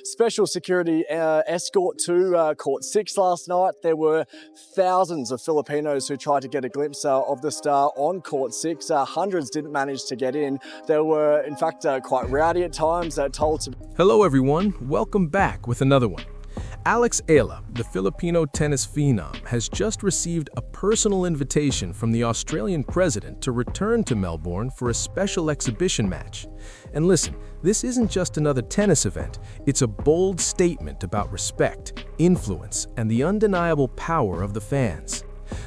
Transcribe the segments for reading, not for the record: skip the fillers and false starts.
Special security escort to Court 6 last night. There were thousands of Filipinos who tried to get a glimpse of the star on Court 6. Hundreds didn't manage to get in. They were, in fact, quite rowdy at times, told to... Hello everyone, welcome back with another one. Eala, the Filipino tennis phenom, has just received a personal invitation from the Australian president to return to Melbourne for a special exhibition match. And listen, this isn't just another tennis event, it's a bold statement about respect, influence, and the undeniable power of the fans.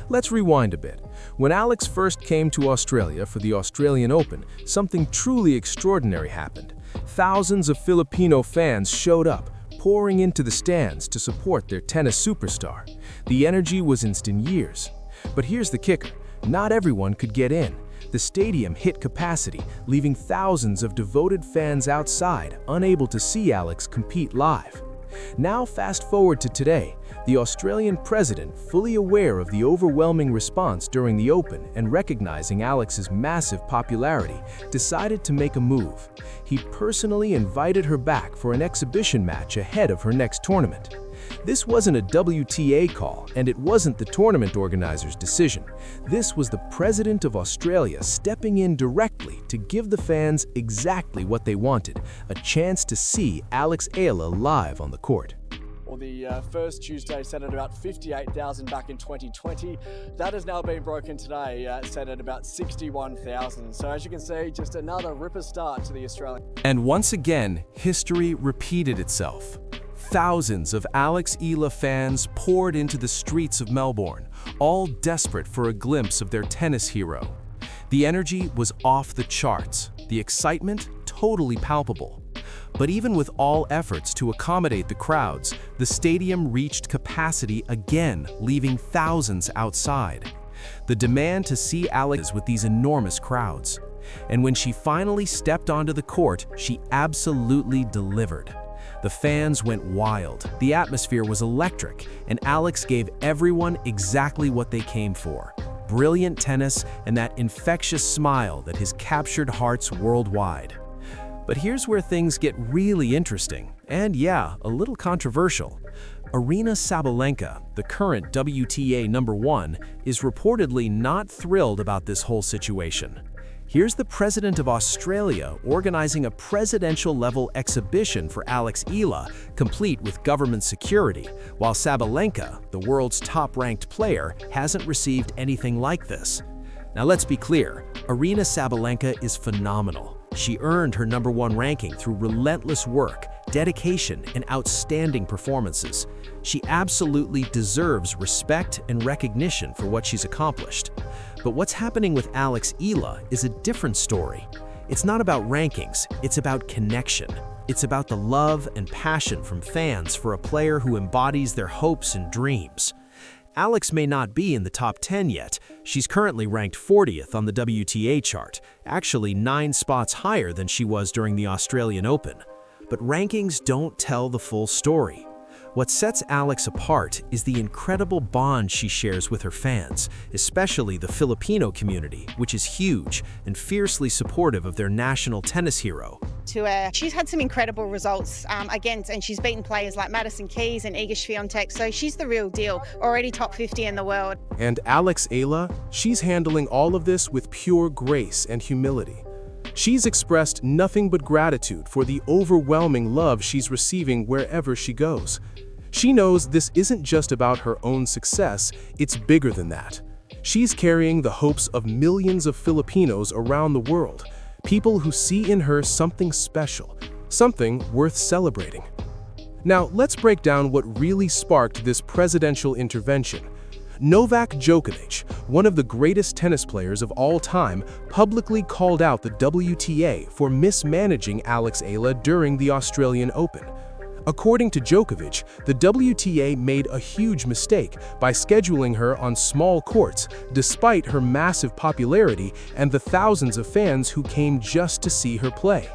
Let's rewind a bit. When Alex first came to Australia for the Australian Open, something truly extraordinary happened. Thousands of Filipino fans showed up, pouring into the stands to support their tennis superstar. The energy was instant years. But here's the kicker, not everyone could get in. The stadium hit capacity, leaving thousands of devoted fans outside, unable to see Alex compete live. Now fast forward to today, the Australian president, fully aware of the overwhelming response during the Open and recognizing Alex's massive popularity, decided to make a move. He personally invited her back for an exhibition match ahead of her next tournament. This wasn't a WTA call, and it wasn't the tournament organizer's decision. This was the President of Australia stepping in directly to give the fans exactly what they wanted, a chance to see Eala live on the court. Well, the first Tuesday set at about 58,000 back in 2020. That has now been broken today, set at about 61,000. So as you can see, just another ripper start to the Australian. And once again, history repeated itself. Thousands of Eala fans poured into the streets of Melbourne, all desperate for a glimpse of their tennis hero. The energy was off the charts, the excitement totally palpable. But even with all efforts to accommodate the crowds, the stadium reached capacity again, leaving thousands outside. The demand to see Alex with these enormous crowds. And when she finally stepped onto the court, she absolutely delivered. The fans went wild, the atmosphere was electric, and Alex gave everyone exactly what they came for. Brilliant tennis and that infectious smile that has captured hearts worldwide. But here's where things get really interesting, and yeah, a little controversial. Aryna Sabalenka, the current WTA #1, is reportedly not thrilled about this whole situation. Here's the president of Australia organizing a presidential-level exhibition for Eala, complete with government security, while Sabalenka, the world's top-ranked player, hasn't received anything like this. Now let's be clear, Aryna Sabalenka is phenomenal. She earned her #1 ranking through relentless work, dedication, and outstanding performances. She absolutely deserves respect and recognition for what she's accomplished. But what's happening with Eala is a different story. It's not about rankings, it's about connection. It's about the love and passion from fans for a player who embodies their hopes and dreams. Alex may not be in the top 10 yet. She's currently ranked 40th on the WTA chart, actually 9 spots higher than she was during the Australian Open. But rankings don't tell the full story. What sets Alex apart is the incredible bond she shares with her fans, especially the Filipino community, which is huge and fiercely supportive of their national tennis hero. She's had some incredible results against, and she's beaten players like Madison Keys and Iga Swiatek, so she's the real deal, already top 50 in the world. And Eala, she's handling all of this with pure grace and humility. She's expressed nothing but gratitude for the overwhelming love she's receiving wherever she goes. She knows this isn't just about her own success, it's bigger than that. She's carrying the hopes of millions of Filipinos around the world, people who see in her something special, something worth celebrating. Now, let's break down what really sparked this presidential intervention. Novak Djokovic, one of the greatest tennis players of all time, publicly called out the WTA for mismanaging Eala during the Australian Open. According to Djokovic, the WTA made a huge mistake by scheduling her on small courts, despite her massive popularity and the thousands of fans who came just to see her play.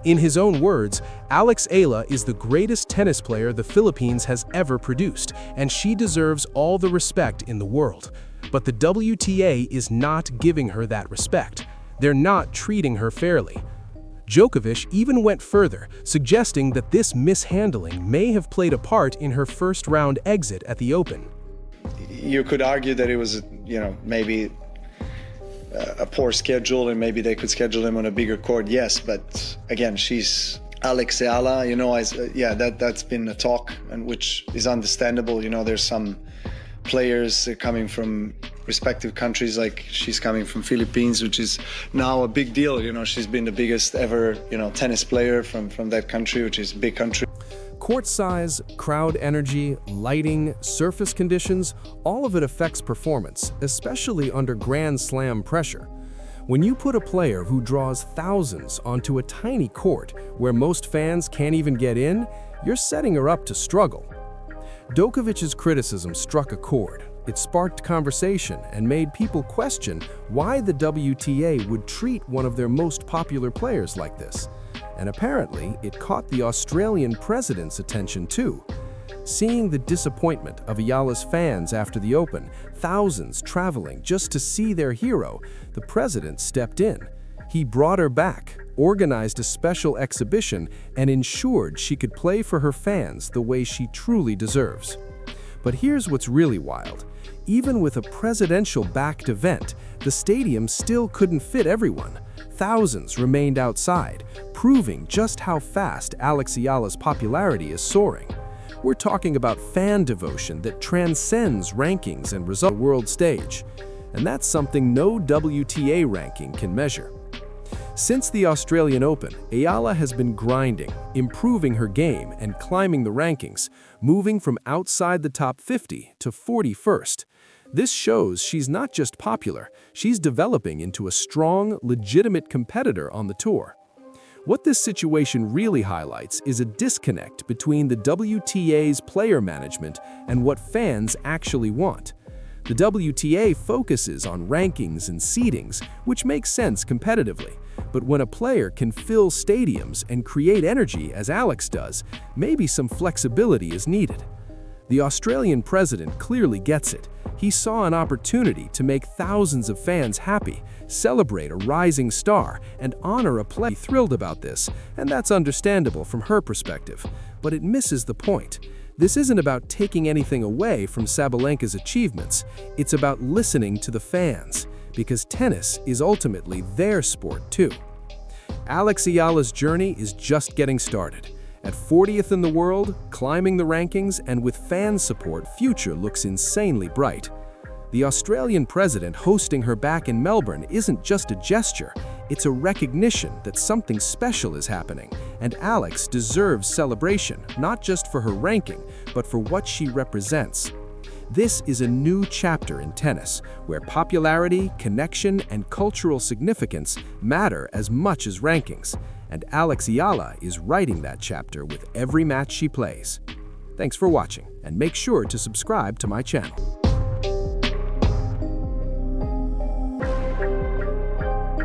In his own words, Eala is the greatest tennis player the Philippines has ever produced, and she deserves all the respect in the world. But the WTA is not giving her that respect. They're not treating her fairly. Djokovic even went further, suggesting that this mishandling may have played a part in her first-round exit at the Open. You could argue that it was, maybe a poor schedule, and maybe they could schedule him on a bigger court. Yes, but again, she's Alex Eala. That's been a talk, and which is understandable. There's some players coming from respective countries, like she's coming from Philippines, which is now a big deal. She's been the biggest ever, tennis player from that country, which is a big country. Court size, crowd energy, lighting, surface conditions, all of it affects performance, especially under Grand Slam pressure. When you put a player who draws thousands onto a tiny court where most fans can't even get in, you're setting her up to struggle. Djokovic's criticism struck a chord. It sparked conversation and made people question why the WTA would treat one of their most popular players like this. And apparently, it caught the Australian president's attention too. Seeing the disappointment of Eala's fans after the Open, thousands traveling just to see their hero, the president stepped in. He brought her back, organized a special exhibition, and ensured she could play for her fans the way she truly deserves. But here's what's really wild. Even with a presidential-backed event, the stadium still couldn't fit everyone. Thousands remained outside, proving just how fast Alex Eala's popularity is soaring. We're talking about fan devotion that transcends rankings and results on the world stage. And that's something no WTA ranking can measure. Since the Australian Open, Eala has been grinding, improving her game and climbing the rankings, moving from outside the top 50 to 41st. This shows she's not just popular, she's developing into a strong, legitimate competitor on the tour. What this situation really highlights is a disconnect between the WTA's player management and what fans actually want. The WTA focuses on rankings and seedings, which makes sense competitively. But when a player can fill stadiums and create energy as Alex does, maybe some flexibility is needed. The Australian president clearly gets it. He saw an opportunity to make thousands of fans happy, celebrate a rising star, and honor a player. Thrilled about this, and that's understandable from her perspective. But it misses the point. This isn't about taking anything away from Sabalenka's achievements. It's about listening to the fans, because tennis is ultimately their sport too. Alex Eala's journey is just getting started. At 40th in the world, climbing the rankings, and with fan support, future looks insanely bright. The Australian president hosting her back in Melbourne isn't just a gesture, it's a recognition that something special is happening, and Alex deserves celebration, not just for her ranking, but for what she represents. This is a new chapter in tennis, where popularity, connection, and cultural significance matter as much as rankings, and Alex Eala is writing that chapter with every match she plays. Thanks for watching, and make sure to subscribe to my channel.